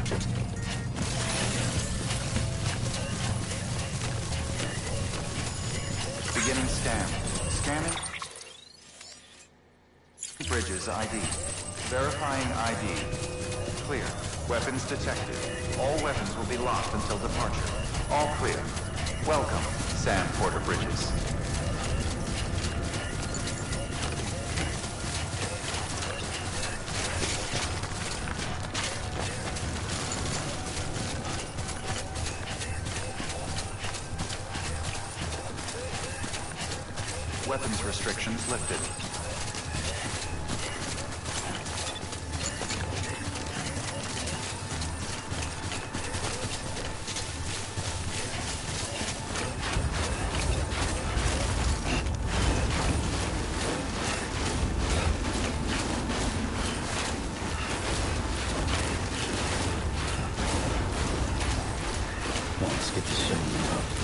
Beginning scan. Scanning. Bridges ID. Verifying ID. Clear. Weapons detected. All weapons will be locked until departure. All clear. Welcome, Sam Porter Bridges. Weapons restrictions lifted. Let's get this shit up.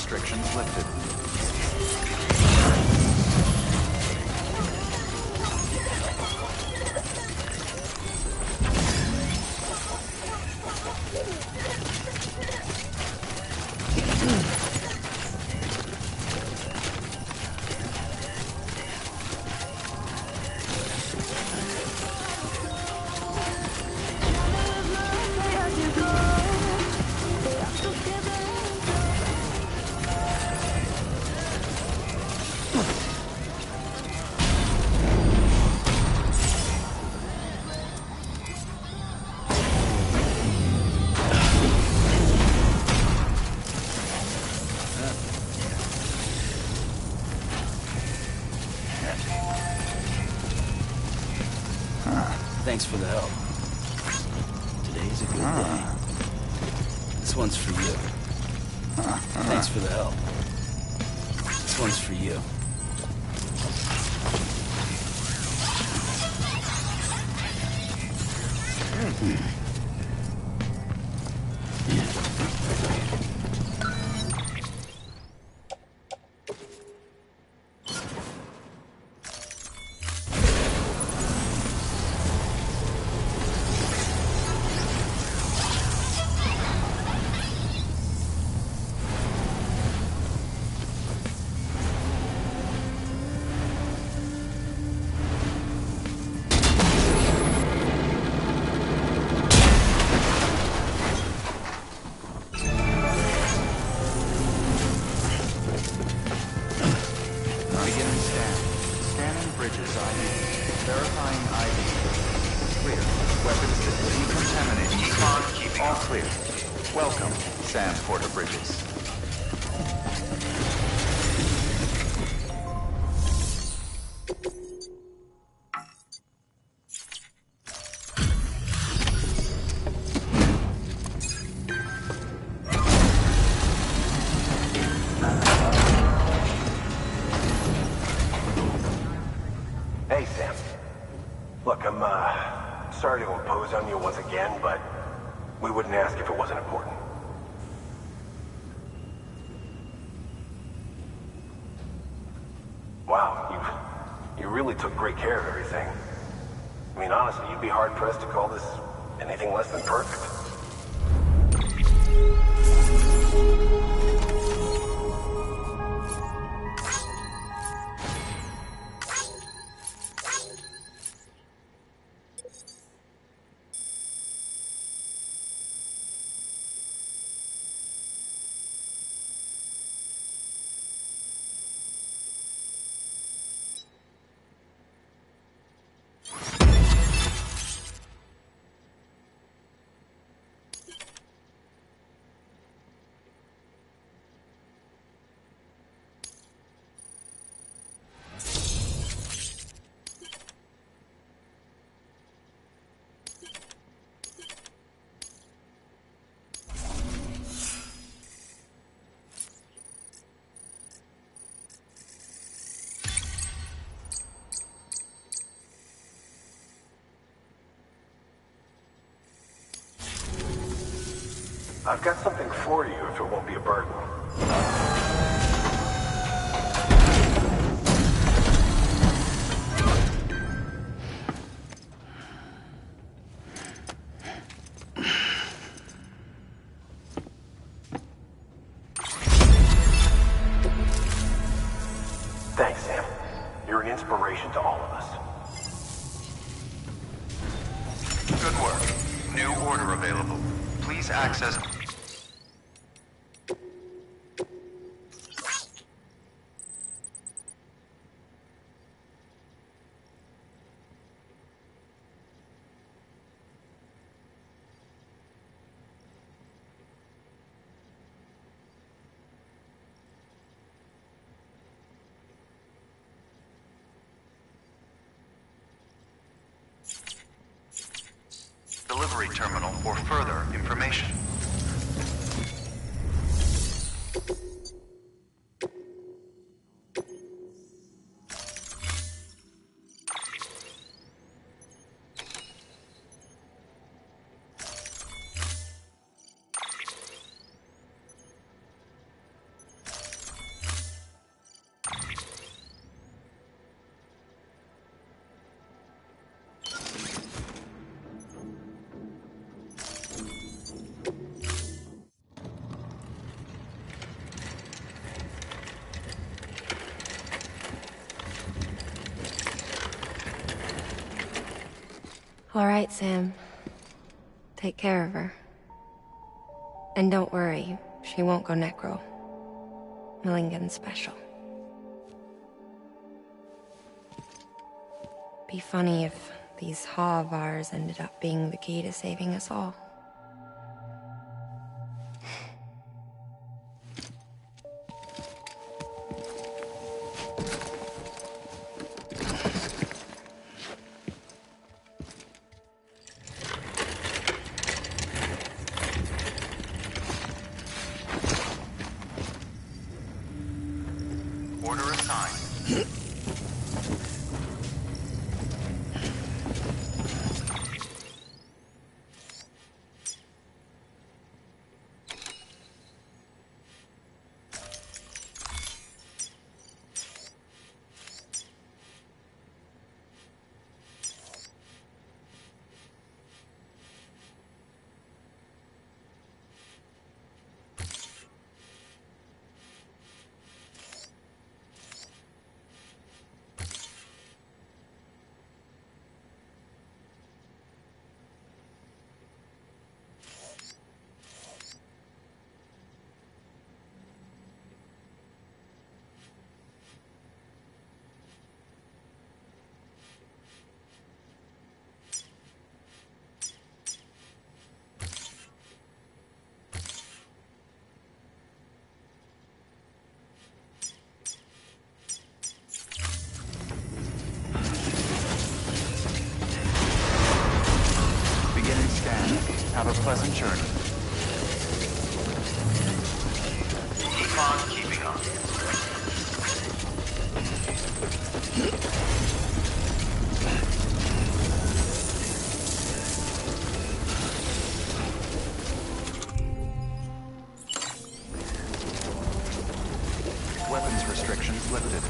restrictions lifted. Thanks for the help. Today's a good day. This one's for you. Thanks for the help. This one's for you. Welcome, Sam Porter Bridges. Hey, Sam. Look, I'm sorry to impose on you once again, but we wouldn't ask if it wasn't important. Wow, you really took great care of everything. I mean, honestly, you'd be hard-pressed to call this anything less than perfect. I've got something for you if it won't be a burden. Thanks, Sam. You're an inspiration to all of us. Good work. New order available. Please access... delivery terminal for further information. All right, Sam. Take care of her. And don't worry, she won't go necro. Millingen's special. Be funny if these Ha of ours ended up being the key to saving us all. Order assigned. Have a pleasant journey. Keep on keeping on. Weapons restrictions lifted.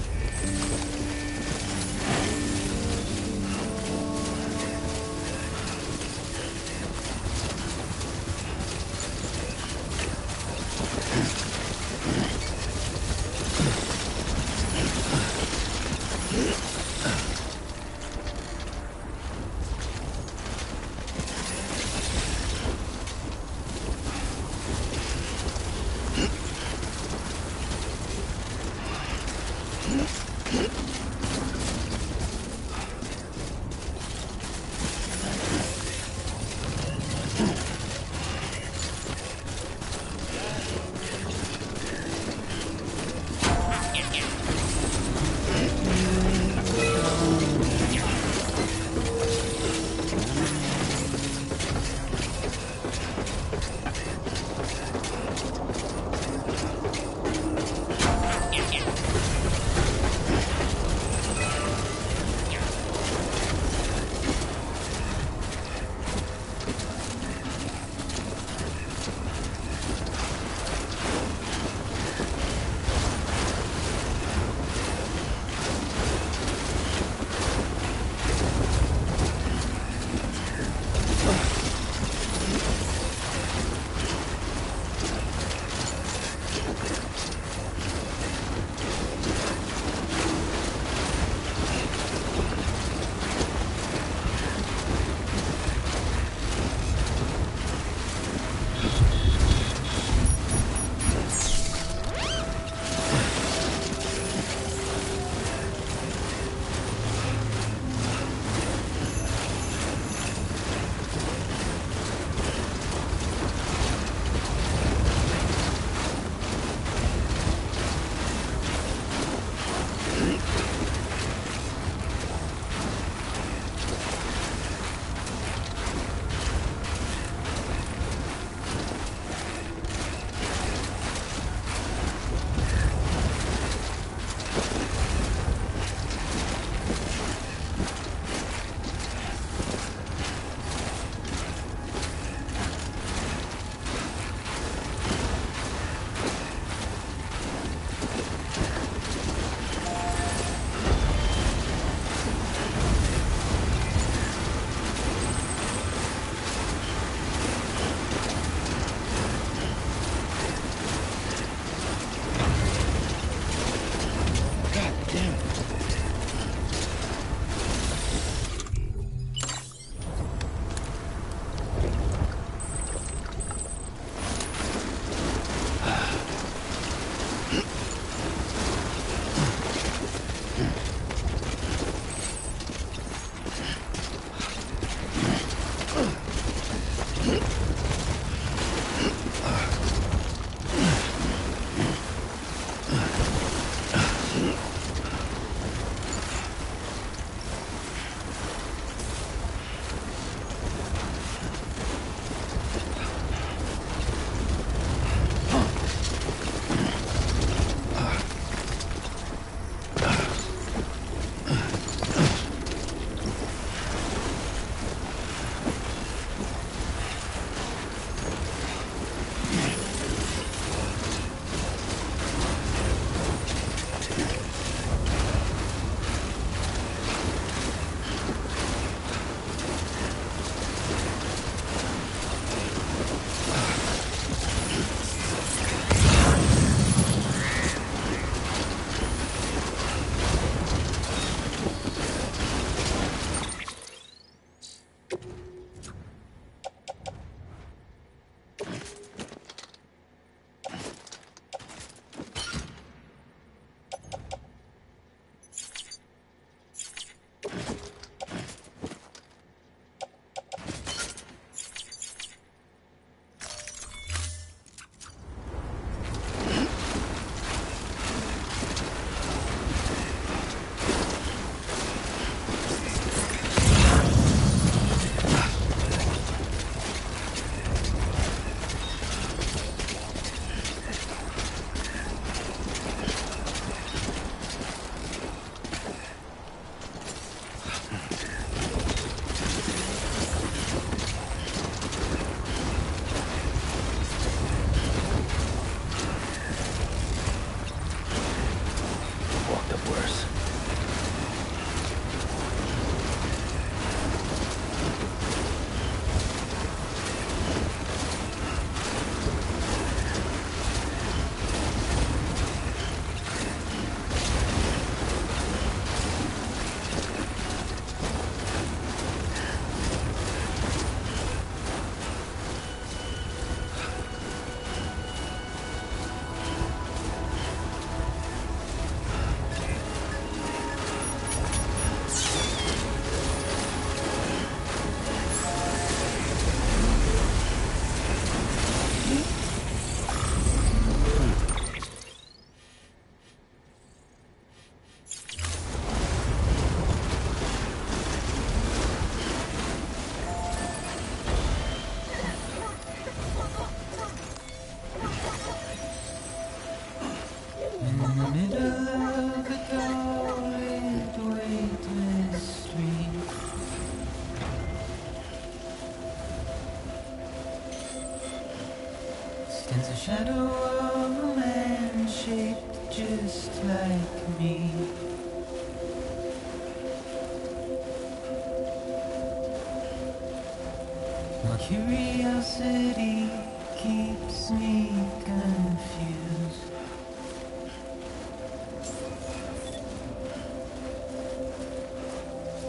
Curiosity keeps me confused.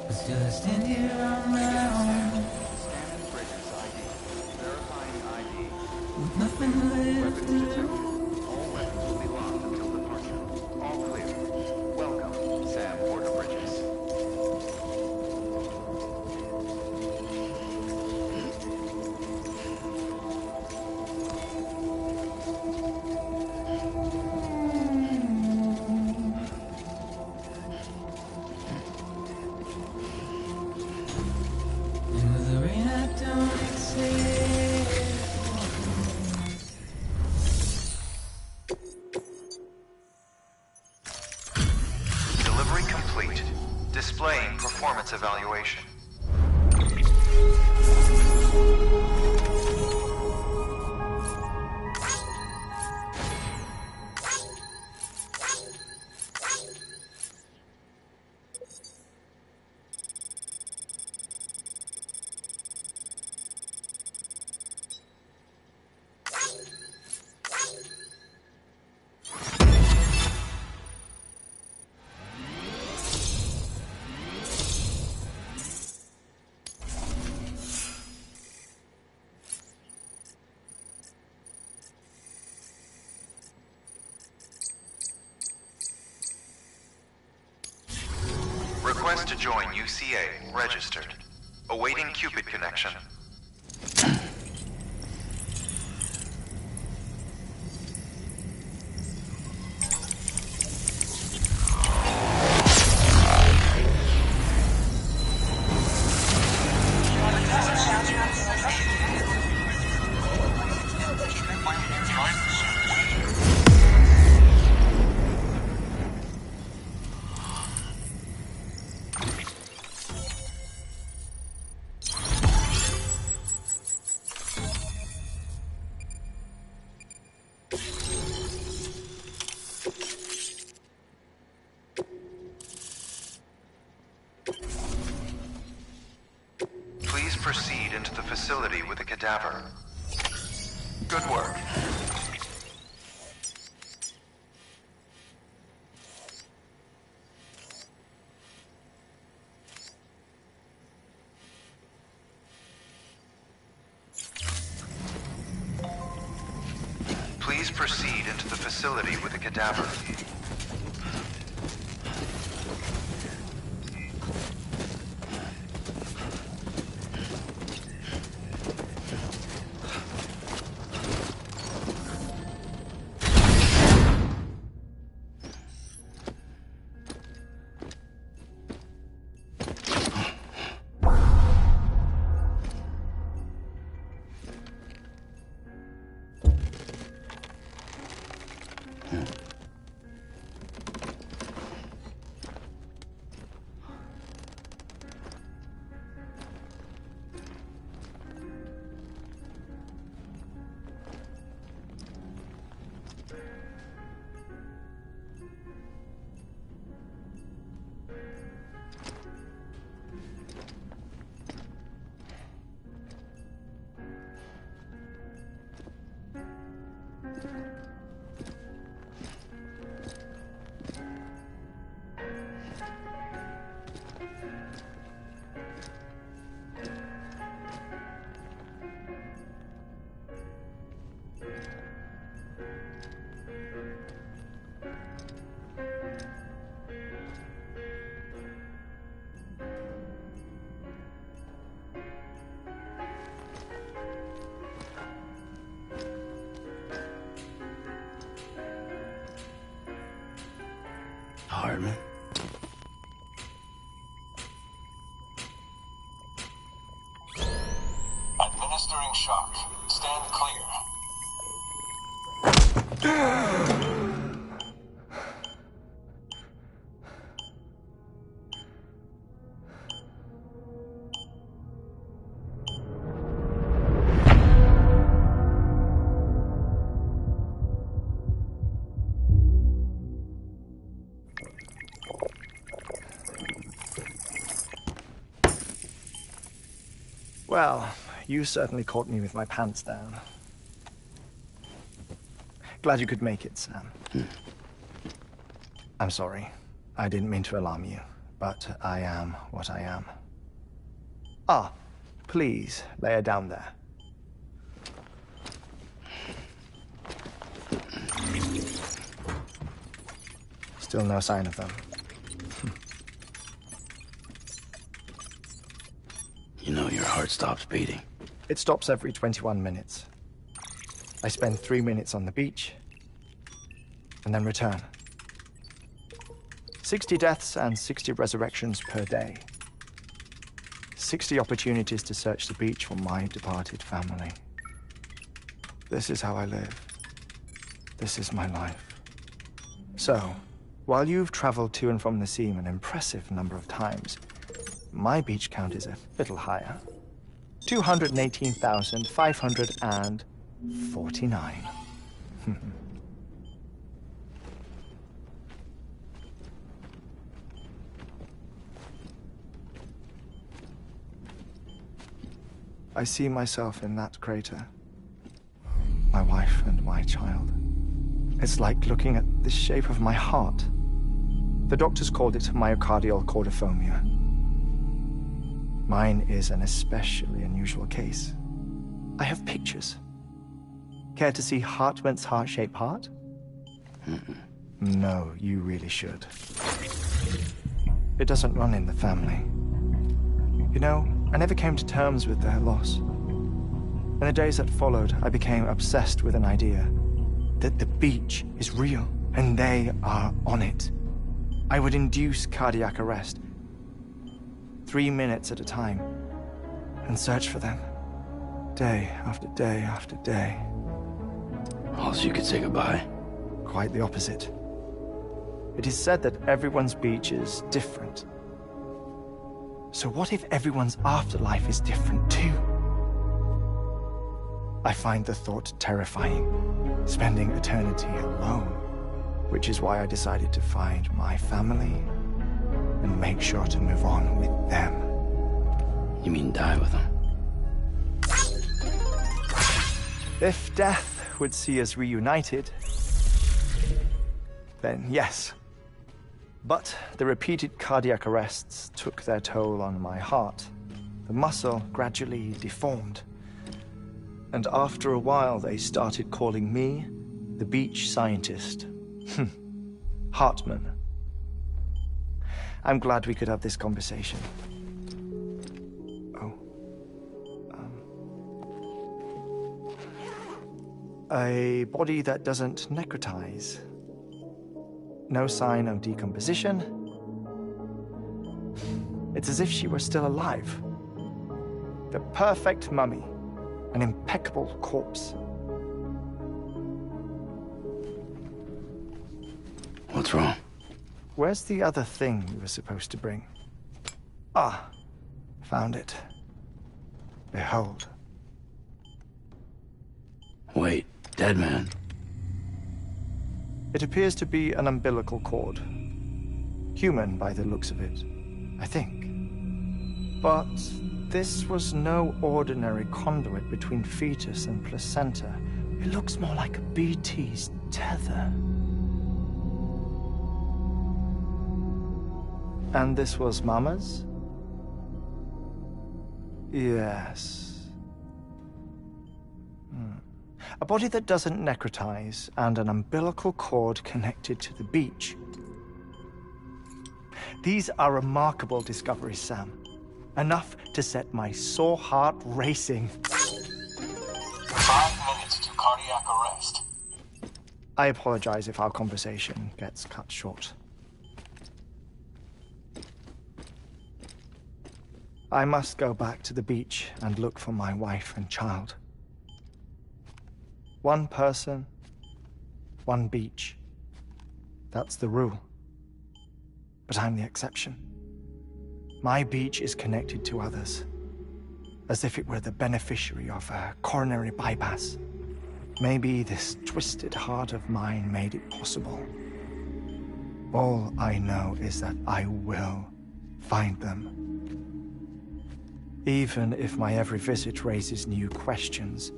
But still I stand here on my own, Scanning Bridges ID. Verifying ID. with nothing left Weapons to detected. lose. All weapons will be locked until departure. All clear. Welcome, Sam Porter Bridges. And with the rain I don't accept. Delivery complete. Displaying performance evaluation. Request to join UCA. Registered. Awaiting Cupid connection. Please proceed into the facility with the cadaver. Good work. Please proceed into the facility with the cadaver. Hartman? Administering shock. Stand clear. Well, I you certainly caught me with my pants down. Glad you could make it, Sam. I'm sorry. I didn't mean to alarm you, but I am what I am. Ah, please, lay her down there. Still no sign of them. You know your heart stops beating. It stops every 21 minutes. I spend 3 minutes on the beach, and then return. 60 deaths and 60 resurrections per day. 60 opportunities to search the beach for my departed family. This is how I live. This is my life. So, while you've traveled to and from the sea an impressive number of times, my beach count is a little higher. 218,549. I see myself in that crater. My wife and my child. It's like looking at the shape of my heart. The doctors called it myocardial cordophobia. Mine is an especially unusual case. I have pictures. Care to see Hartman's heart-shaped heart? No, you really should. It doesn't run in the family. You know, I never came to terms with their loss. In the days that followed, I became obsessed with an idea that the beach is real, and they are on it. I would induce cardiac arrest, 3 minutes at a time, and search for them, day after day after day. Also, you could say goodbye. Quite the opposite. It is said that everyone's beach is different. So what if everyone's afterlife is different too? I find the thought terrifying, spending eternity alone, which is why I decided to find my family and make sure to move on with them. You mean die with them? If death would see us reunited, then yes. But the repeated cardiac arrests took their toll on my heart. The muscle gradually deformed. And after a while, they started calling me the beach scientist. Hartman. I'm glad we could have this conversation. Oh. A body that doesn't necrotize. No sign of decomposition. It's as if she were still alive. The perfect mummy. An impeccable corpse. What's wrong? Where's the other thing we were supposed to bring? Ah, found it. Behold. Wait, dead man. It appears to be an umbilical cord. Human by the looks of it, I think. But this was no ordinary conduit between fetus and placenta. It looks more like a BT's tether. And this was Mama's? Yes. A body that doesn't necrotize and an umbilical cord connected to the beach. These are remarkable discoveries, Sam. Enough to set my sore heart racing. 5 minutes to cardiac arrest. I apologize if our conversation gets cut short. I must go back to the beach and look for my wife and child. One person, one beach. That's the rule. But I'm the exception. My beach is connected to others, as if it were the beneficiary of a coronary bypass. Maybe this twisted heart of mine made it possible. All I know is that I will find them. even if my every visit raises new questions.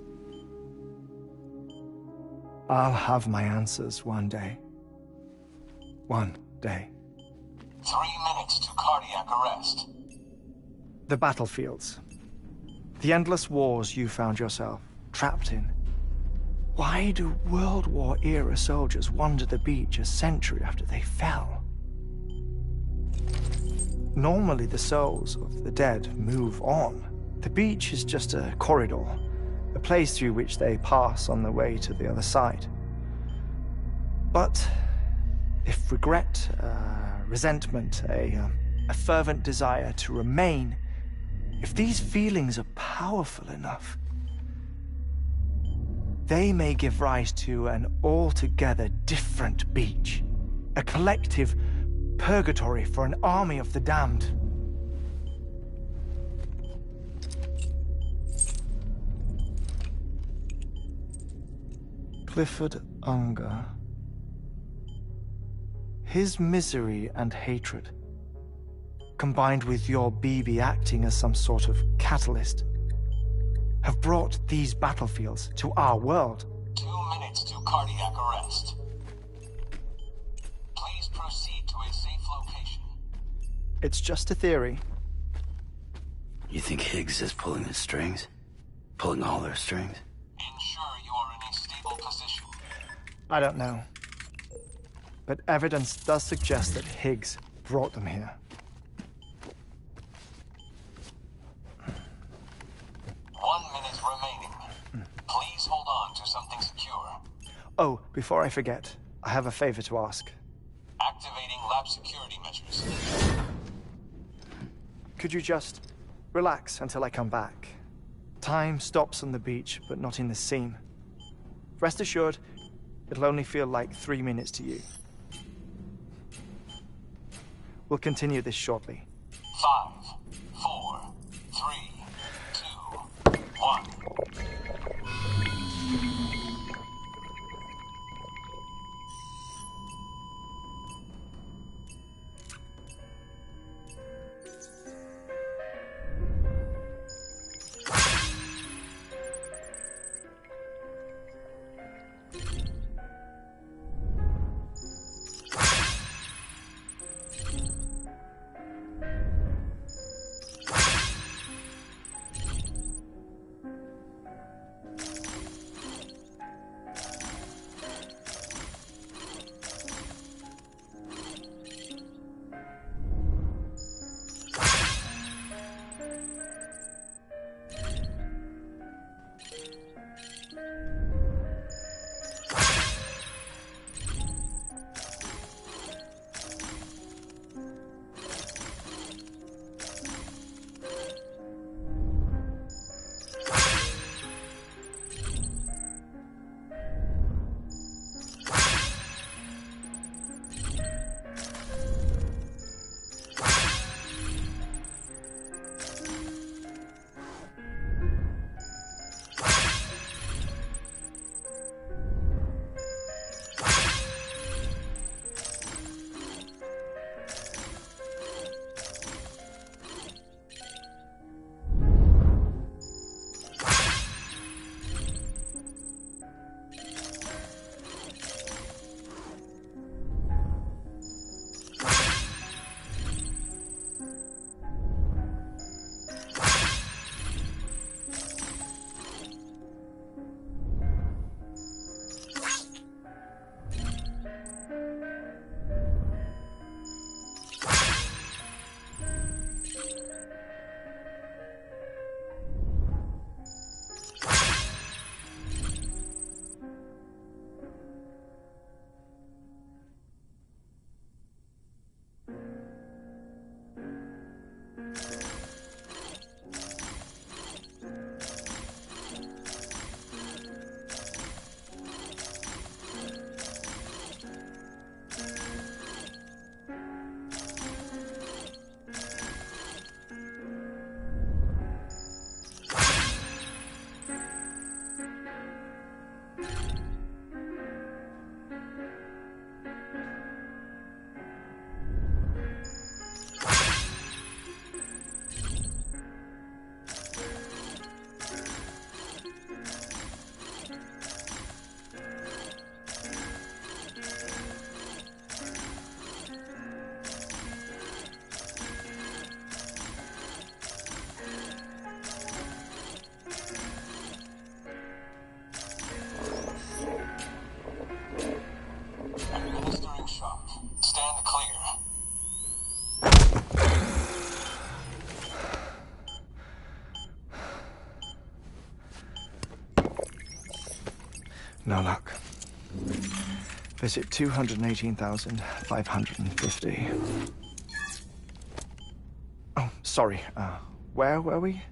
I'll have my answers one day. One day. 3 minutes to cardiac arrest. The battlefields. The endless wars you found yourself trapped in. Why do World War-era soldiers wander the beach a century after they fell? Normally the souls of the dead move on. The beach is just a corridor, a place through which they pass on the way to the other side. But if regret, resentment, a fervent desire to remain, if these feelings are powerful enough, they may give rise to an altogether different beach, a collective purgatory for an army of the damned. Clifford Unger. His misery and hatred, combined with your BB acting as some sort of catalyst, have brought these battlefields to our world. 2 minutes to cardiac arrest. Please proceed to a safe location. It's just a theory. You think Higgs is pulling the strings? Pulling all their strings? Ensure you are in a stable position. I don't know. But evidence does suggest that Higgs brought them here. 1 minute remaining. Please hold on to something secure. Oh, before I forget, I have a favor to ask. Activating lab security measures. Could you just relax until I come back? Time stops on the beach, but not in the scene. Rest assured, it'll only feel like 3 minutes to you. We'll continue this shortly. 5, 4, 3, 2, 1. No luck. Visit 218,550. Oh, sorry. Where were we?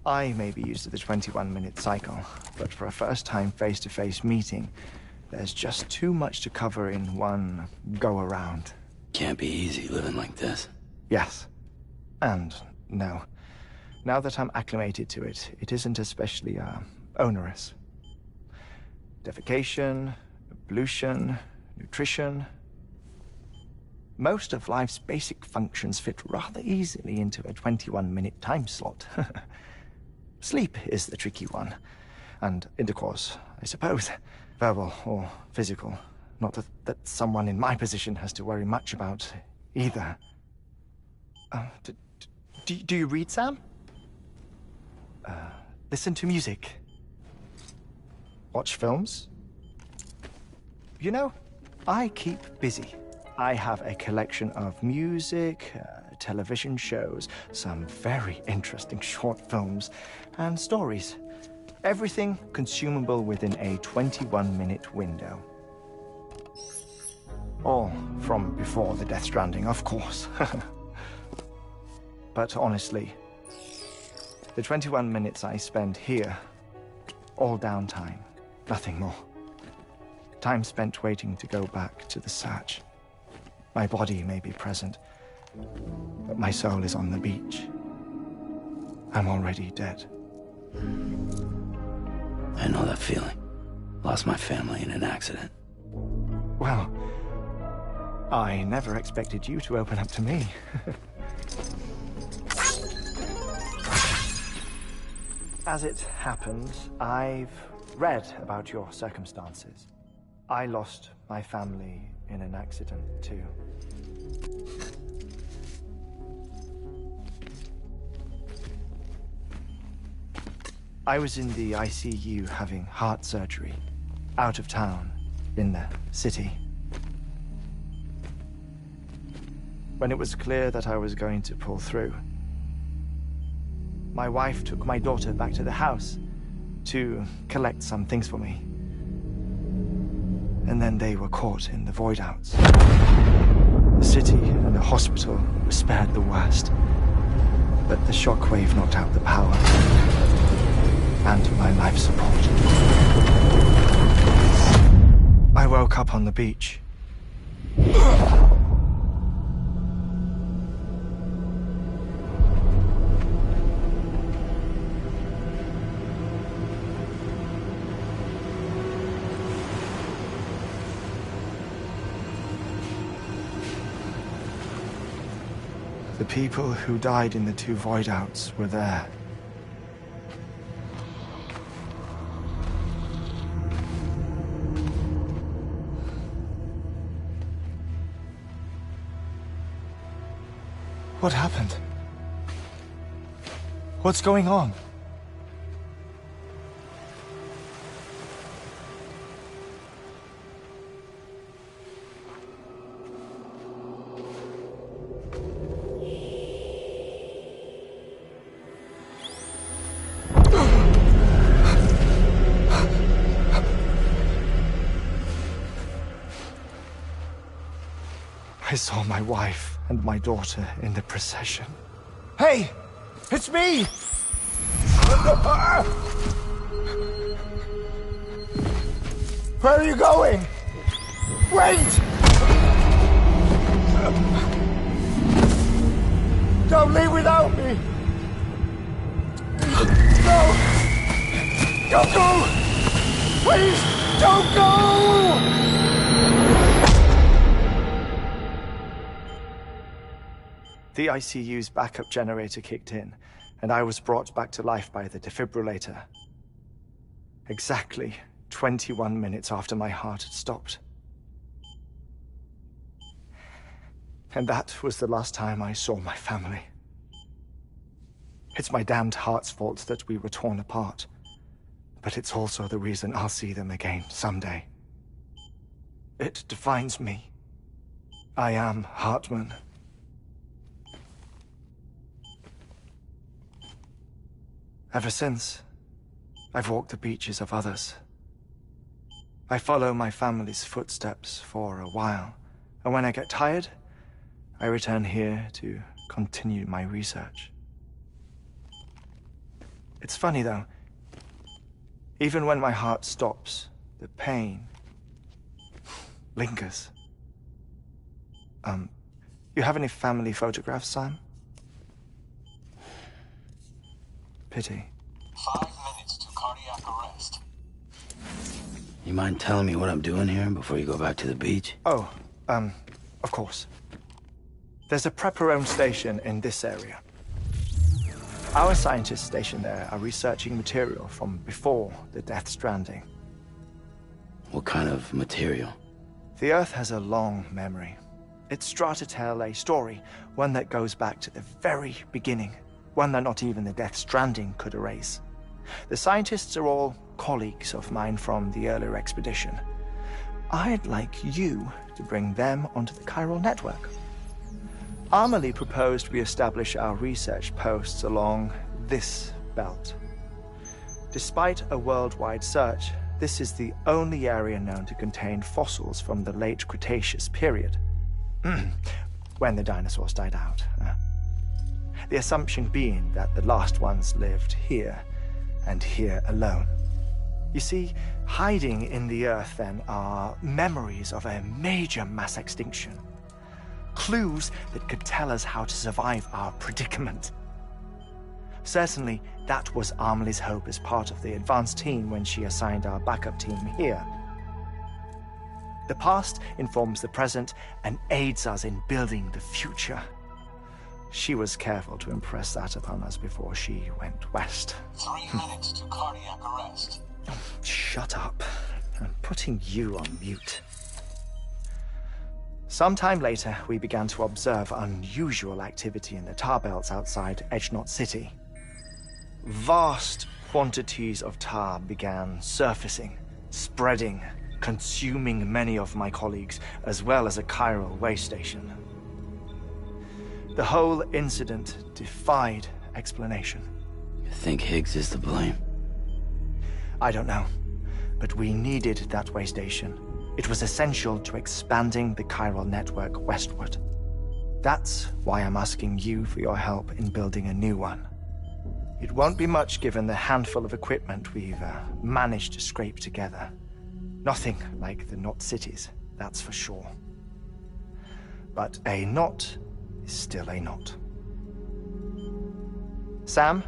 I may be used to the 21-minute cycle, but for a first-time face-to-face meeting, there's just too much to cover in one go-around. Can't be easy living like this. Yes. And no. Now that I'm acclimated to it, it isn't especially, onerous. Defecation, ablution, nutrition. Most of life's basic functions fit rather easily into a 21-minute time slot. Sleep is the tricky one. And intercourse, I suppose. Verbal or physical. Not that someone in my position has to worry much about either. Do you read, Sam? Listen to music. Watch films. You know, I keep busy. I have a collection of music, television shows, some very interesting short films, and stories. Everything consumable within a 21-minute window. All from before the Death Stranding, of course. But honestly, the 21 minutes I spend here, all downtime, nothing more. Time spent waiting to go back to the search. My body may be present, but my soul is on the beach. I'm already dead. I know that feeling. Lost my family in an accident. Well, I never expected you to open up to me. As it happens, I've read about your circumstances. I lost my family in an accident, too. I was in the ICU having heart surgery, out of town, in the city. When it was clear that I was going to pull through, my wife took my daughter back to the house to collect some things for me. And then they were caught in the void-outs. The city and the hospital were spared the worst, but the shockwave knocked out the power and my life support. I woke up on the beach. The people who died in the two void-outs were there. What happened? What's going on? I saw my wife and my daughter in the procession. Hey! It's me! Where are you going? Wait! Don't leave without me! No! Don't go! Please, don't go! The ICU's backup generator kicked in, and I was brought back to life by the defibrillator. Exactly 21 minutes after my heart had stopped. And that was the last time I saw my family. It's my damned heart's fault that we were torn apart, but it's also the reason I'll see them again someday. It defines me. I am Hartman. Ever since, I've walked the beaches of others, I follow my family's footsteps for a while, and when I get tired, I return here to continue my research. It's funny though, even when my heart stops, the pain lingers. You have any family photographs, Sam? Pity. 5 minutes to cardiac arrest. You mind telling me what I'm doing here before you go back to the beach? Oh, of course. There's a prepper-owned station in this area. Our scientists stationed there are researching material from before the Death Stranding. What kind of material? The Earth has a long memory. It's trying to tell a story, one that goes back to the very beginning, one that not even the Death Stranding could erase. The scientists are all colleagues of mine from the earlier expedition. I'd like you to bring them onto the chiral network. Amelie proposed we establish our research posts along this belt. Despite a worldwide search, this is the only area known to contain fossils from the late Cretaceous period. When the dinosaurs died out. The assumption being that the last ones lived here, and here alone. You see, hiding in the Earth then are memories of a major mass extinction. Clues that could tell us how to survive our predicament. Certainly, that was Amelie's hope as part of the advanced team when she assigned our backup team here. The past informs the present and aids us in building the future. She was careful to impress that upon us before she went west. 3 minutes to cardiac arrest. Oh, shut up. I'm putting you on mute. Sometime later, we began to observe unusual activity in the tar belts outside Edgenot City. Vast quantities of tar began surfacing, spreading, consuming many of my colleagues, as well as a chiral way station. The whole incident defied explanation. You think Higgs is to blame? I don't know, but we needed that way station. It was essential to expanding the chiral network westward. That's why I'm asking you for your help in building a new one. It won't be much given the handful of equipment we've managed to scrape together. Nothing like the knot cities, that's for sure. But a knot is still a knot. Sam,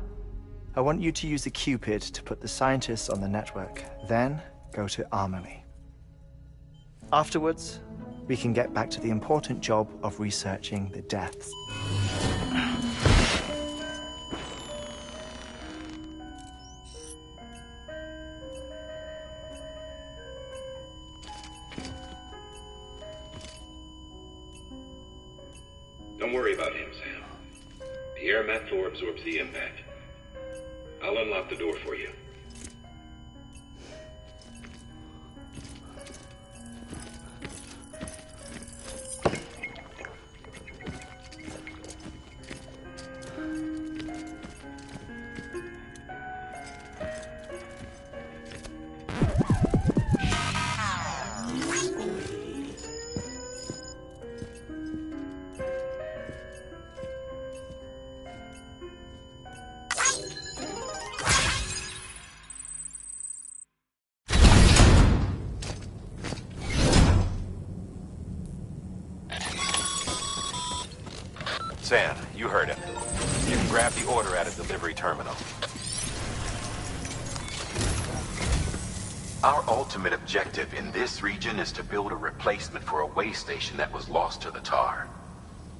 I want you to use the Cupid to put the scientists on the network, then go to Amelie. Afterwards, we can get back to the important job of researching the deaths. Don't worry about him, Sam. The air mat floor absorbs the impact. I'll unlock the door for you. Sam, you heard him. You can grab the order at a delivery terminal. Our ultimate objective in this region is to build a replacement for a way station that was lost to the tar.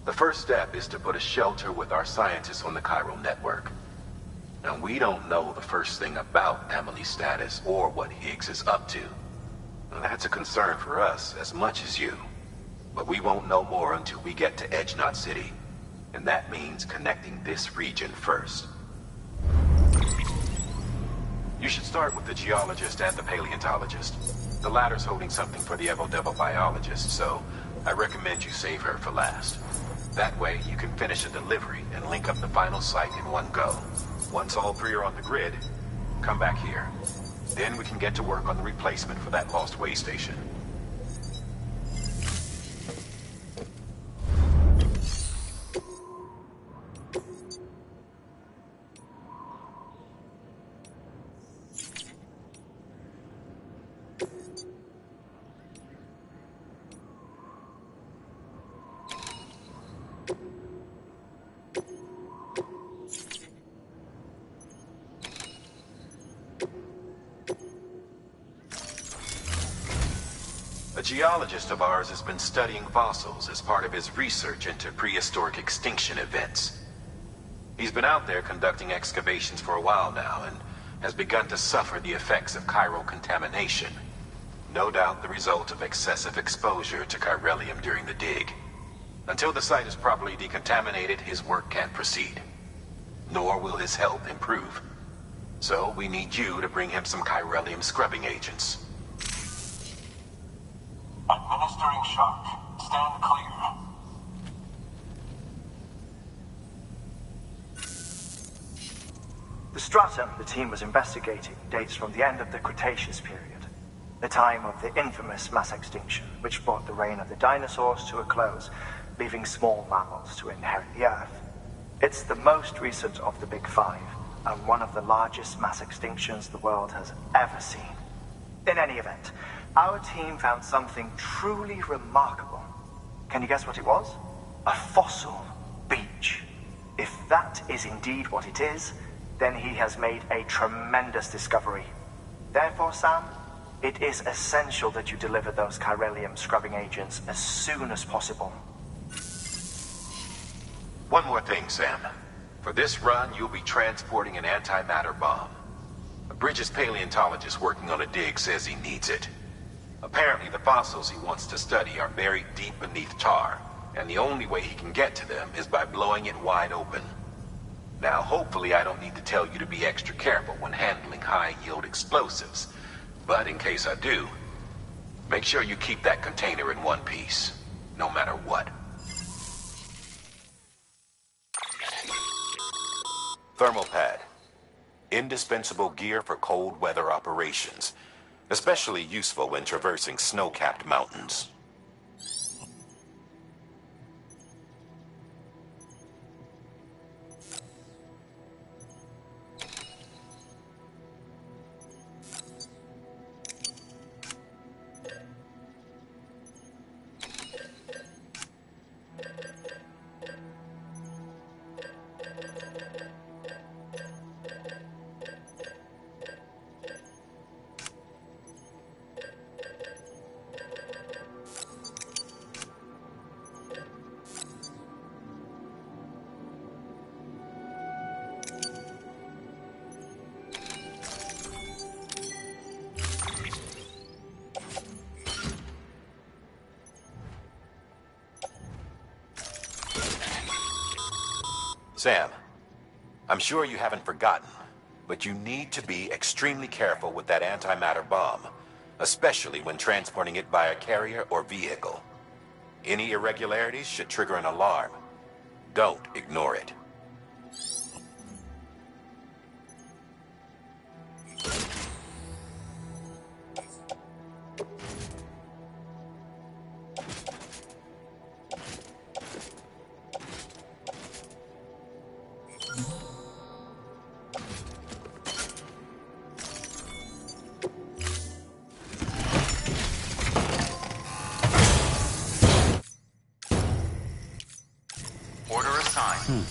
The first step is to put a shelter with our scientists on the chiral network. Now, we don't know the first thing about Amelie's status or what Higgs is up to. Now, that's a concern for us as much as you. But we won't know more until we get to Edgenot City. And that means connecting this region first. You should start with the geologist and the paleontologist. The latter's holding something for the Evo-Devo biologist, so I recommend you save her for last. That way, you can finish a delivery and link up the final site in one go. Once all three are on the grid, come back here. Then we can get to work on the replacement for that lost way station. A geologist of ours has been studying fossils as part of his research into prehistoric extinction events. He's been out there conducting excavations for a while now and has begun to suffer the effects of chiral contamination. No doubt the result of excessive exposure to chiralium during the dig. Until the site is properly decontaminated, his work can't proceed. Nor will his health improve. So we need you to bring him some chiralium scrubbing agents. Administering shock. Stand clear. The stratum the team was investigating dates from the end of the Cretaceous period, the time of the infamous mass extinction, which brought the reign of the dinosaurs to a close, leaving small mammals to inherit the Earth. It's the most recent of the Big Five, and one of the largest mass extinctions the world has ever seen. In any event, our team found something truly remarkable. Can you guess what it was? A fossil beach. If that is indeed what it is, then he has made a tremendous discovery. Therefore, Sam, it is essential that you deliver those chiralium scrubbing agents as soon as possible. One more thing, Sam. For this run, you'll be transporting an antimatter bomb. A Bridges paleontologist working on a dig says he needs it. Apparently, the fossils he wants to study are buried deep beneath tar, and the only way he can get to them is by blowing it wide open. Now, hopefully I don't need to tell you to be extra careful when handling high-yield explosives, but in case I do, make sure you keep that container in one piece, no matter what. Thermal pad. Indispensable gear for cold weather operations, especially useful when traversing snow-capped mountains. Sam, I'm sure you haven't forgotten, but you need to be extremely careful with that antimatter bomb, especially when transporting it by a carrier or vehicle. Any irregularities should trigger an alarm. Don't ignore it. Order assigned.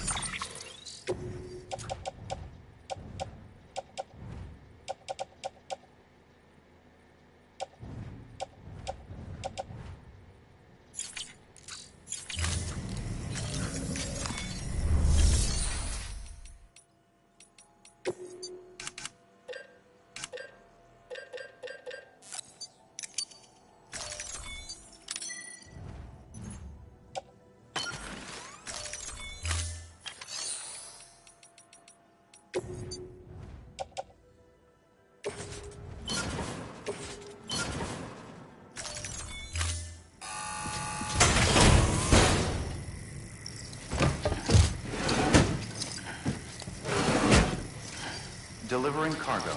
Delivering cargo.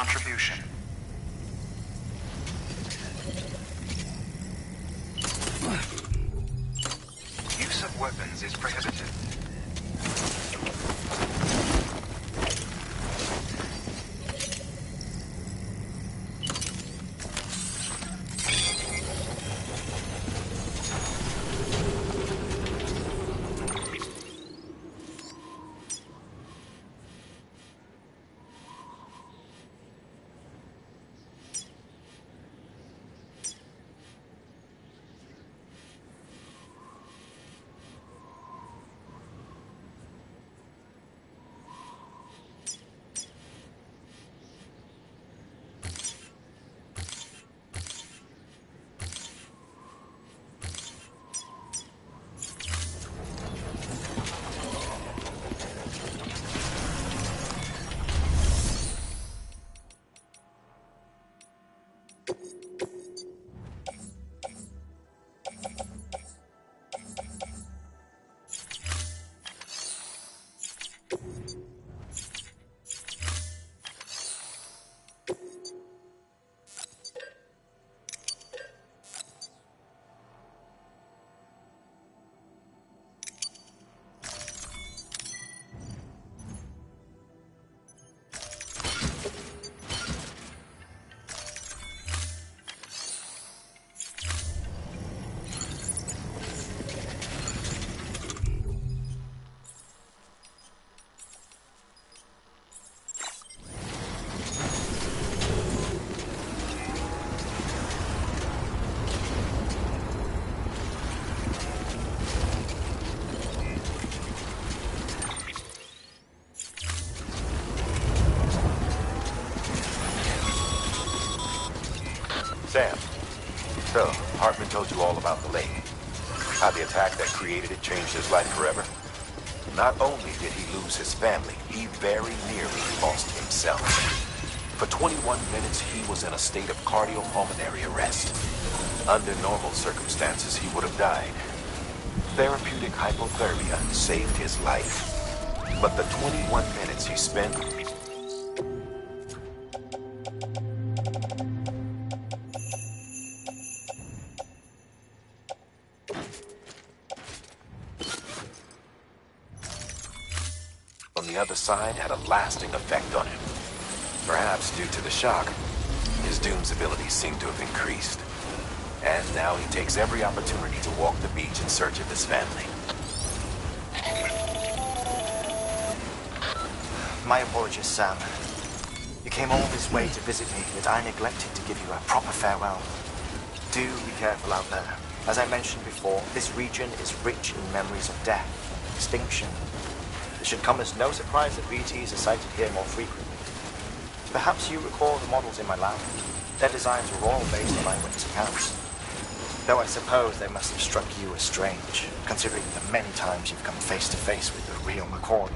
contribution. Use of weapons is prohibited. Sam, so Hartman told you all about the lake. How the attack that created it changed his life forever. Not only did he lose his family, he very nearly lost himself. For 21 minutes, he was in a state of cardiopulmonary arrest. Under normal circumstances, he would have died. Therapeutic hypothermia saved his life. But the 21 minutes he spent on the other side had a lasting effect on him. Perhaps due to the shock, his Doom's abilities seem to have increased. And now he takes every opportunity to walk the beach in search of his family. My apologies, Sam. You came all this way to visit me, yet I neglected to give you a proper farewell. Do be careful out there. As I mentioned before, this region is rich in memories of death, extinction. It should come as no surprise that VTs are sighted here more frequently. Perhaps you recall the models in my lab. Their designs were all based on eyewitness accounts. Though I suppose they must have struck you as strange, considering the many times you've come face to face with the real McCoy.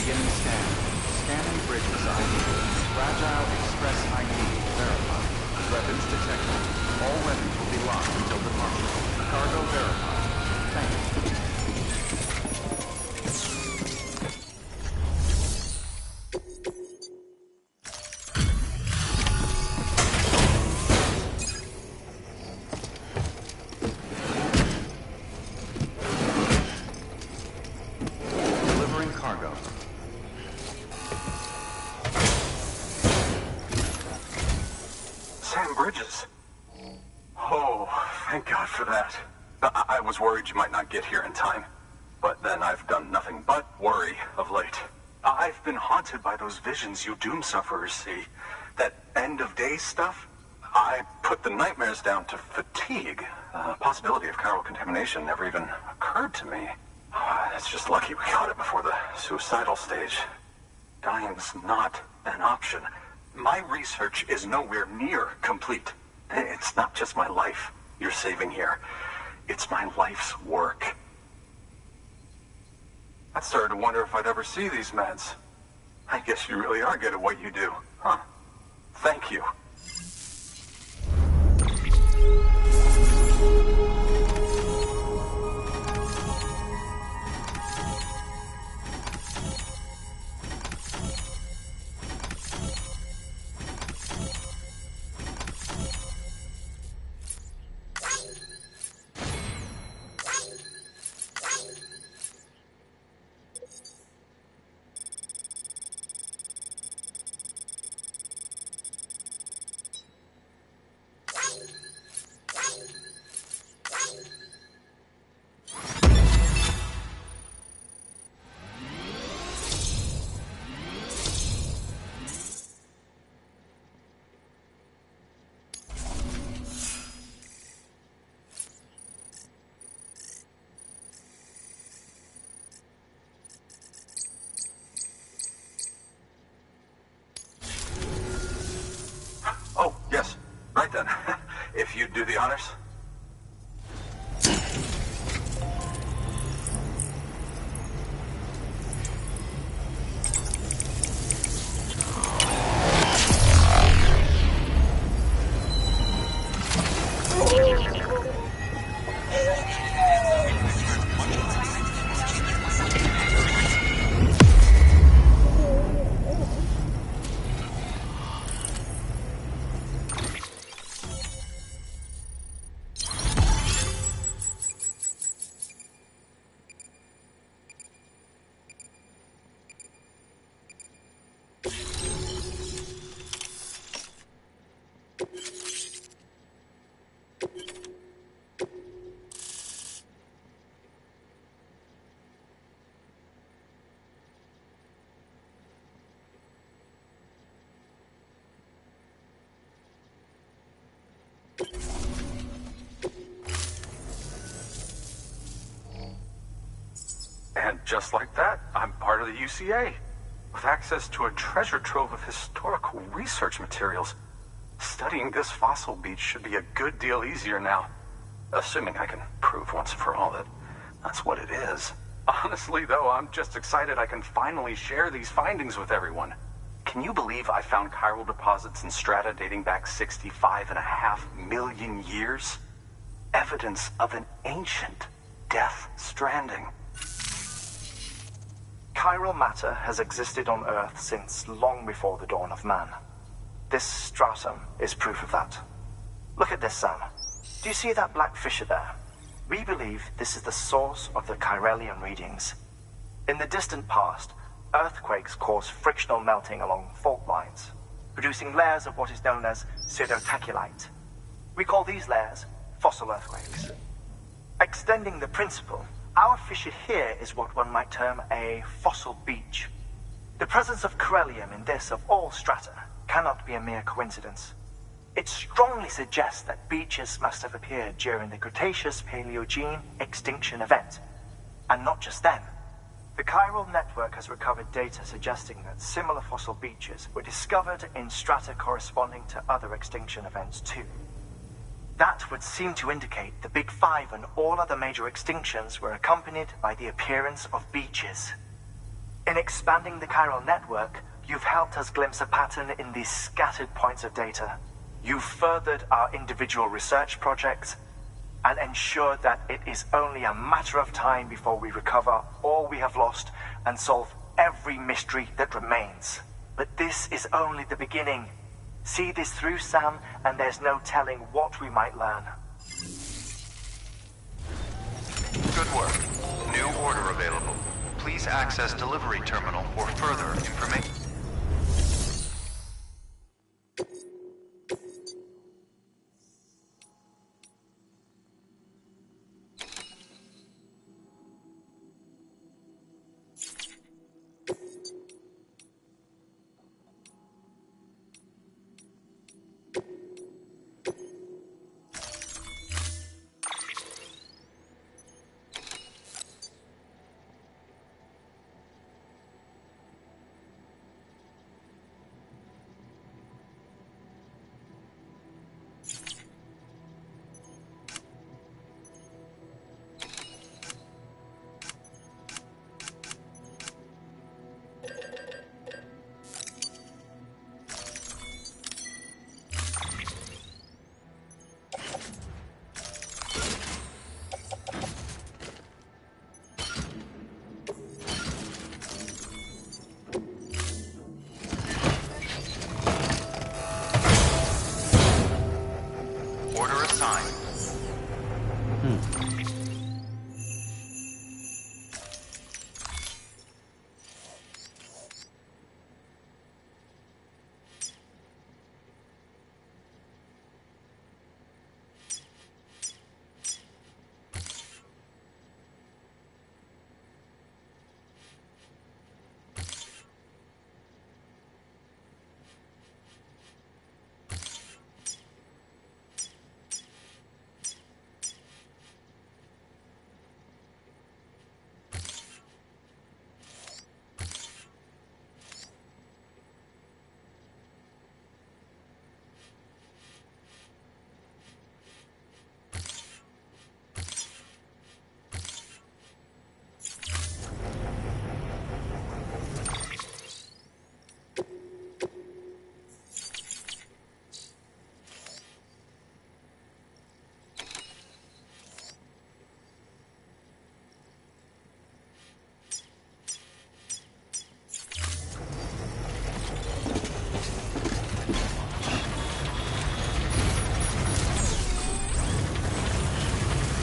Beginning scan. Scanning bridges ID. Fragile Express ID verified. Weapons detected. All weapons will be locked until departure. Cargo verified. Thank you. Delivering cargo. Sam Bridges. Oh, thank God for that. I was worried you might not get here in time. But then I've done nothing but worry of late. I've been haunted by those visions you doom sufferers see. That end of days stuff. I put the nightmares down to fatigue. Possibility of chiral contamination never even occurred to me. It's just lucky we got it before the suicidal stage. Dying's not an option. My research is nowhere near complete. It's not just my life you're saving here. It's my life's work. I started to wonder if I'd ever see these meds. I guess you really are good at what you do, huh? Thank you. Oh, yes. Right then. If you'd do the honors. And just like that, I'm part of the UCA, with access to a treasure trove of historical research materials. Studying this fossil beach should be a good deal easier now, assuming I can prove once and for all that that's what it is. Honestly, though, I'm just excited I can finally share these findings with everyone. Can you believe I found chiral deposits in strata dating back 65.5 million years? Evidence of an ancient death stranding. Chiral matter has existed on Earth since long before the dawn of man. This stratum is proof of that. Look at this, Sam. Do you see that black fissure there? We believe this is the source of the Chiralian readings. In the distant past, earthquakes caused frictional melting along fault lines, producing layers of what is known as pseudotaculite. We call these layers fossil earthquakes. Extending the principle, our fissure here is what one might term a fossil beach. The presence of Chiralium in this of all strata cannot be a mere coincidence. It strongly suggests that beaches must have appeared during the Cretaceous-Paleogene extinction event. And not just then. The chiral network has recovered data suggesting that similar fossil beaches were discovered in strata corresponding to other extinction events too. That would seem to indicate the Big Five and all other major extinctions were accompanied by the appearance of beaches. In expanding the chiral network, you've helped us glimpse a pattern in these scattered points of data. You've furthered our individual research projects and ensured that it is only a matter of time before we recover all we have lost and solve every mystery that remains. But this is only the beginning. See this through, Sam, and there's no telling what we might learn. Good work. New order available. Please access delivery terminal for further information.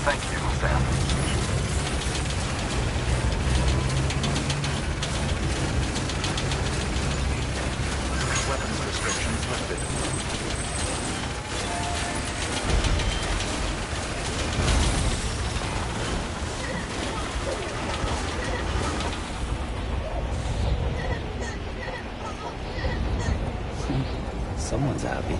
Thank you, Sam. Weapons restrictions lifted. Someone's happy.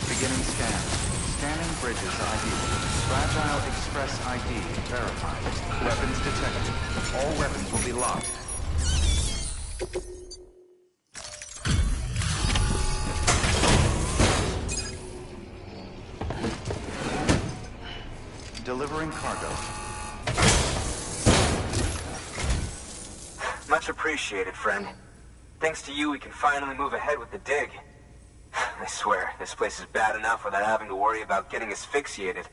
Beginning scan. Scanning bridges ID. Fragile Express ID verified. Weapons detected. All weapons will be locked. Delivering cargo. Much appreciated, friend. Thanks to you, we can finally move ahead with the dig. I swear, this place is bad enough without having to worry about getting asphyxiated.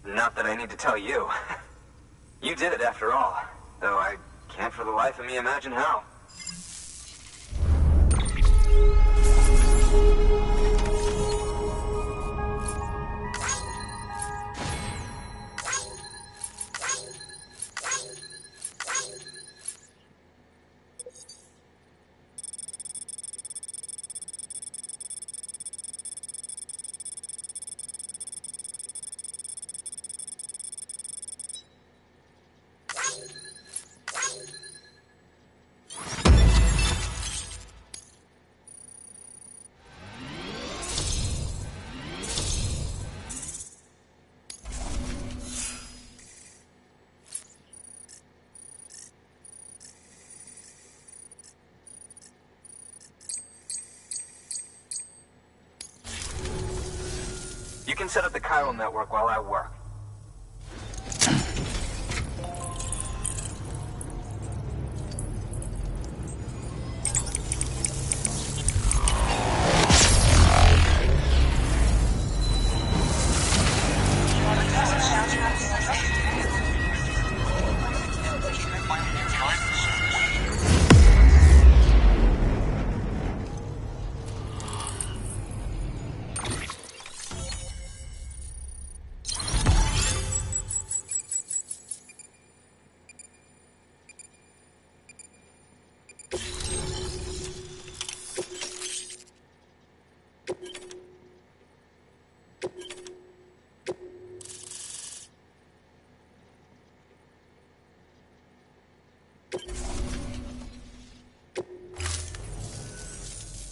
Not that I need to tell you. You did it after all, though I can't for the life of me imagine how. You can set up the chiral network while I work.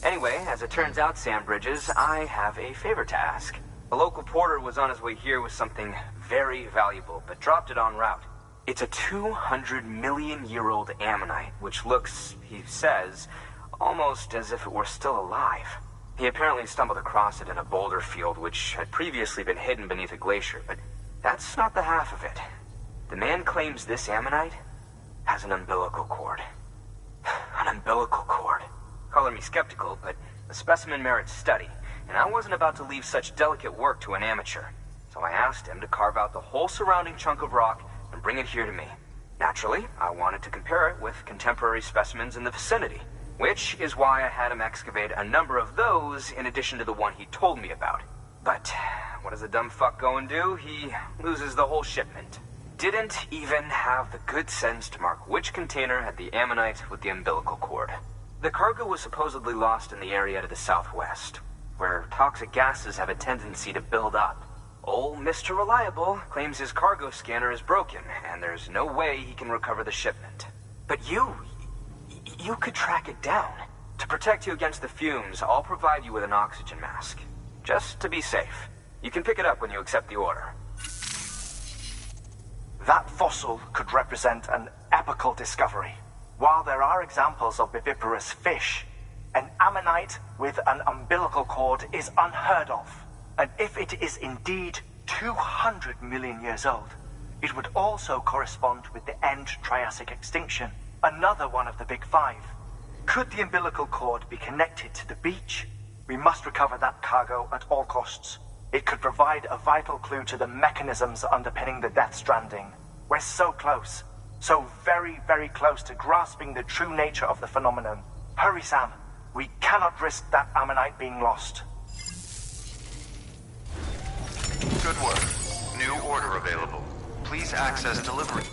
Anyway, as it turns out, Sam Bridges, I have a favor to ask. A local porter was on his way here with something very valuable, but dropped it en route. It's a 200-million-year-old ammonite, which looks, he says, almost as if it were still alive. He apparently stumbled across it in a boulder field which had previously been hidden beneath a glacier, but that's not the half of it. The man claims this ammonite has an umbilical cord. An umbilical cord. Color me skeptical, but the specimen merits study, and I wasn't about to leave such delicate work to an amateur. So I asked him to carve out the whole surrounding chunk of rock and bring it here to me. Naturally, I wanted to compare it with contemporary specimens in the vicinity, which is why I had him excavate a number of those in addition to the one he told me about. But what does a dumb fuck go and do? He loses the whole shipment. Didn't even have the good sense to mark which container had the ammonite with the umbilical cord. The cargo was supposedly lost in the area to the southwest, where toxic gases have a tendency to build up. Old Mr. Reliable claims his cargo scanner is broken, and there's no way he can recover the shipment. But you could track it down. To protect you against the fumes, I'll provide you with an oxygen mask. Just to be safe. You can pick it up when you accept the order. That fossil could represent an epical discovery. While there are examples of viviparous fish, an ammonite with an umbilical cord is unheard of. And if it is indeed 200 million years old, it would also correspond with the end Triassic extinction, another one of the big five. Could the umbilical cord be connected to the beach? We must recover that cargo at all costs. It could provide a vital clue to the mechanisms underpinning the Death Stranding. We're so close. So very, very close to grasping the true nature of the phenomenon. Hurry, Sam. We cannot risk that ammonite being lost. Good work. New order available. Please access delivery.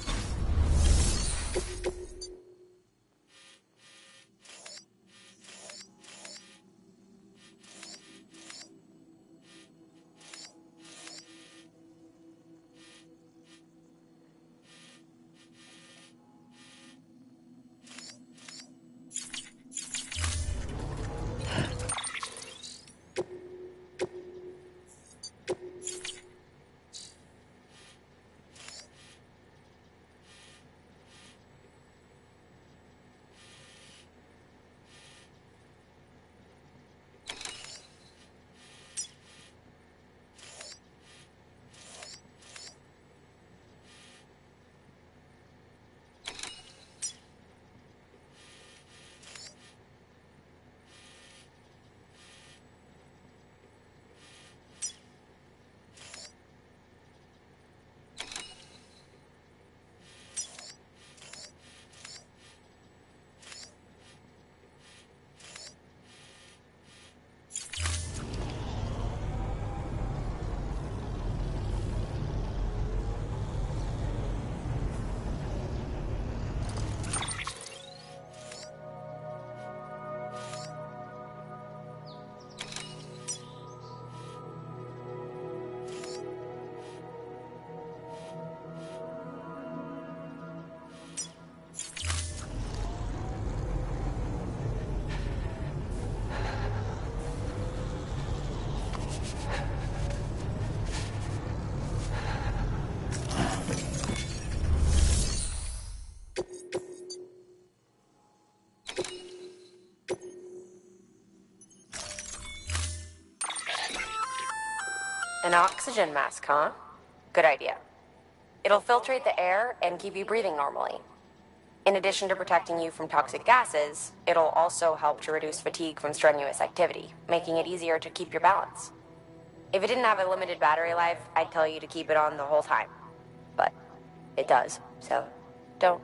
An oxygen mask, huh? Good idea. It'll filtrate the air and keep you breathing normally. In addition to protecting you from toxic gases, it'll also help to reduce fatigue from strenuous activity, making it easier to keep your balance. If it didn't have a limited battery life, I'd tell you to keep it on the whole time. But it does, so don't.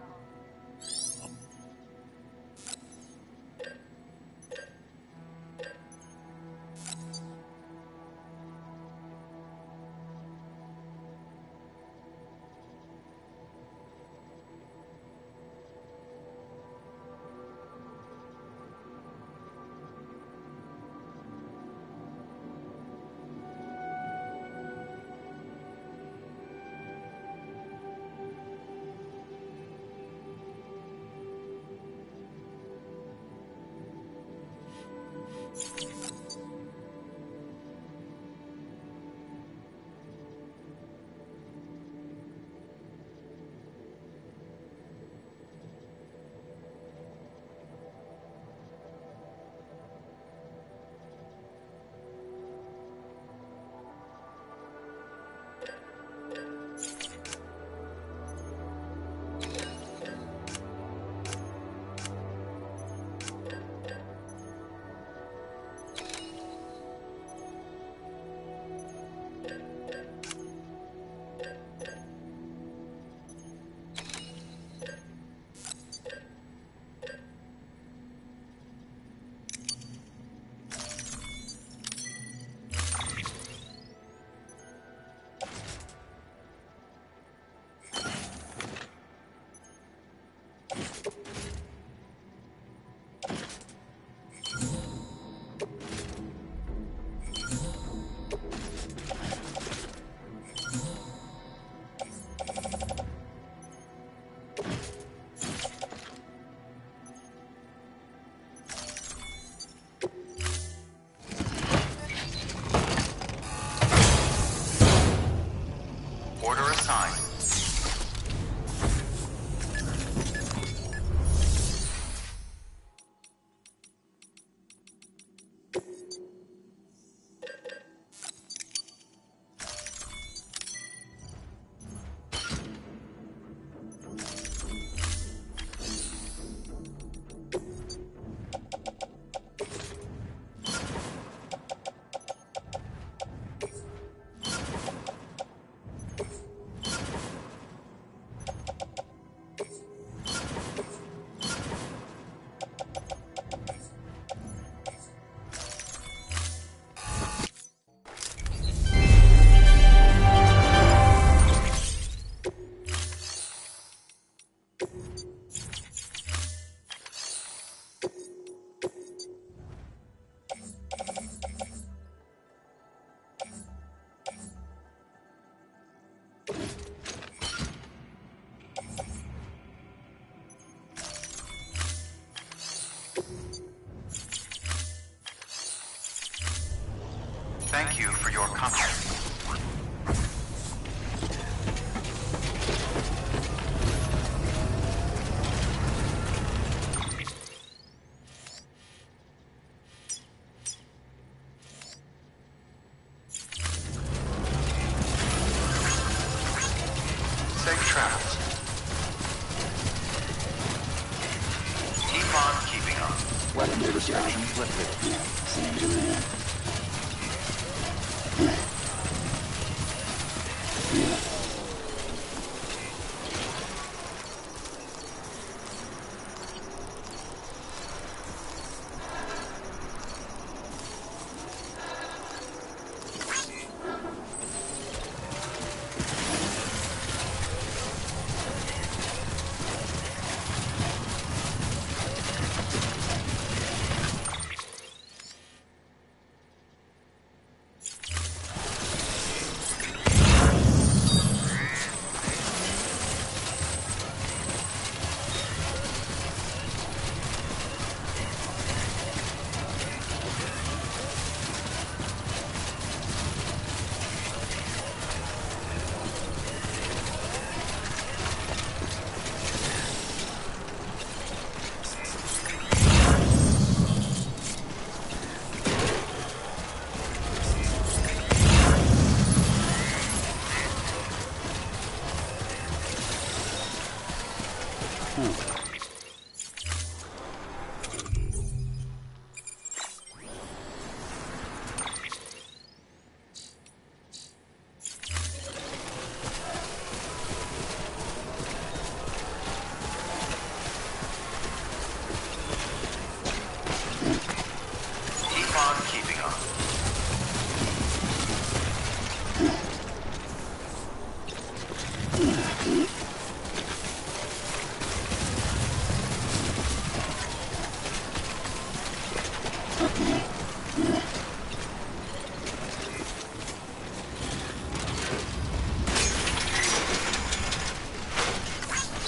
Thank you for your confidence. Safe travels. Keep on keeping on. Weapons restrictions lifted.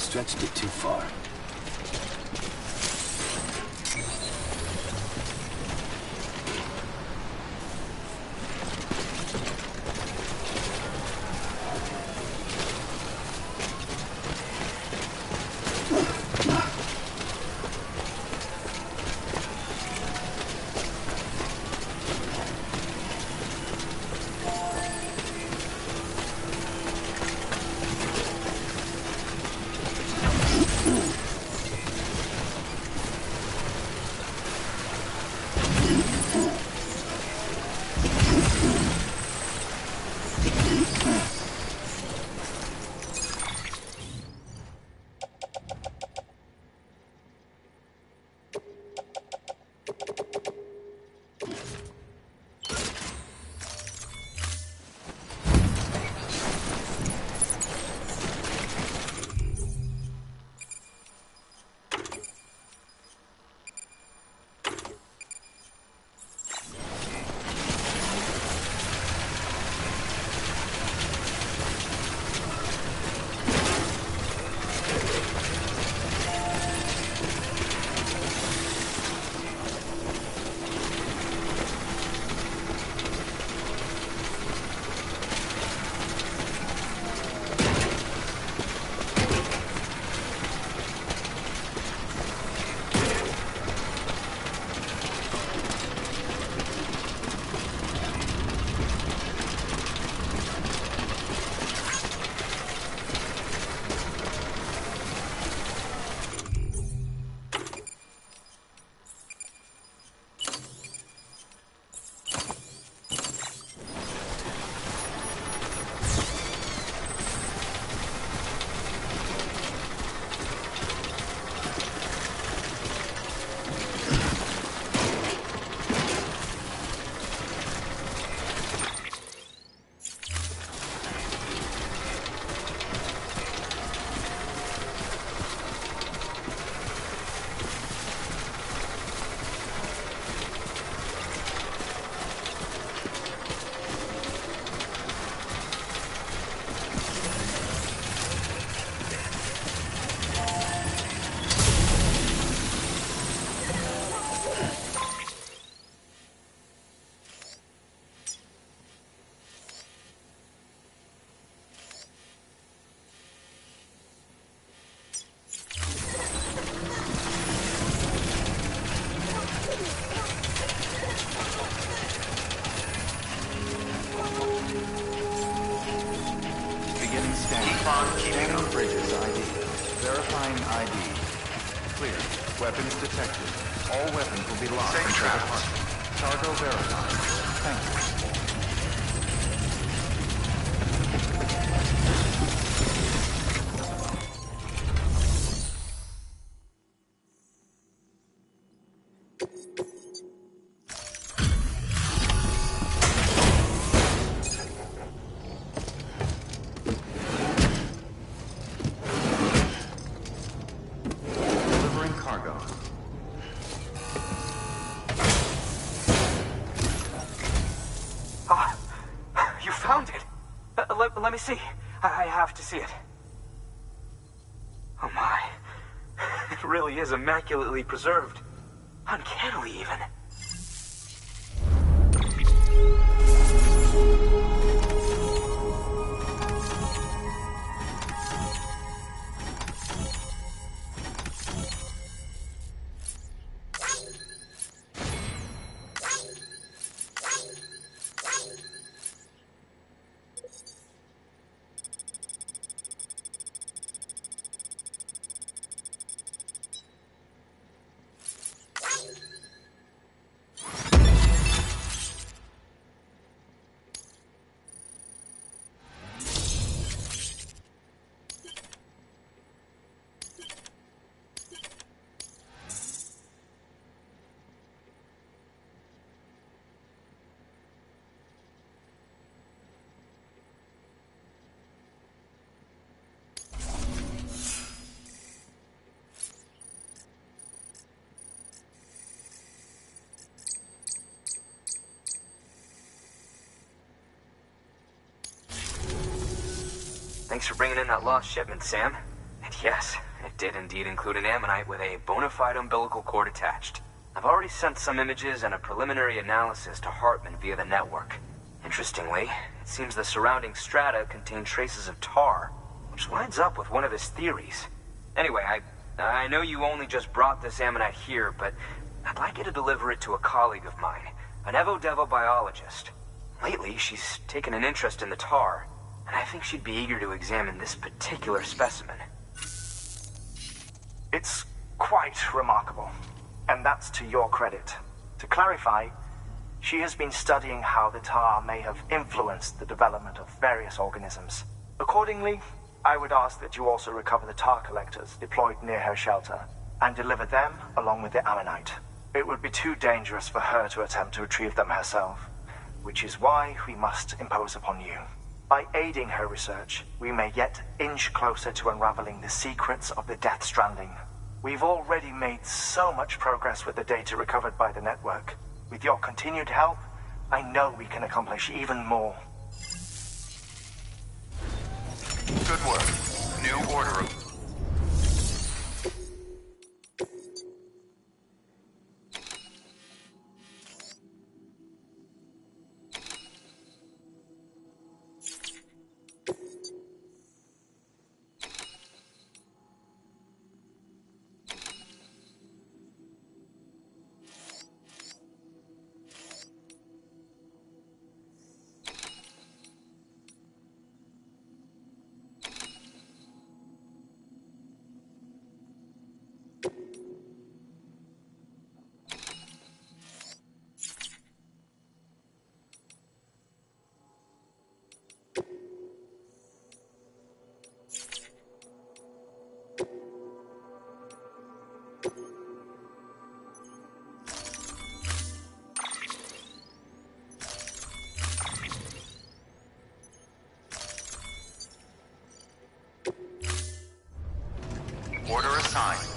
Stretched it too far. Verifying ID. Clear. Weapons detected. All weapons will be locked until departure. Cargo verified. Thank you. Delivering cargo. Ah, you found it. Let me see. I have to see it. Oh my. It really is immaculately preserved. Uncannily even. Thanks for bringing in that lost shipment, Sam. And yes, it did indeed include an ammonite with a bona fide umbilical cord attached. I've already sent some images and a preliminary analysis to Hartman via the network. Interestingly, it seems the surrounding strata contain traces of tar, which lines up with one of his theories. Anyway, I know you only just brought this ammonite here, but I'd like you to deliver it to a colleague of mine, an Evo-Devo biologist. Lately, she's taken an interest in the tar, and I think she'd be eager to examine this particular specimen. It's quite remarkable, and that's to your credit. To clarify, she has been studying how the tar may have influenced the development of various organisms. Accordingly, I would ask that you also recover the tar collectors deployed near her shelter, and deliver them along with the ammonite. It would be too dangerous for her to attempt to retrieve them herself, which is why we must impose upon you. By aiding her research, we may yet inch closer to unraveling the secrets of the Death Stranding. We've already made so much progress with the data recovered by the network. With your continued help, I know we can accomplish even more. Good work. New order of... Order assigned.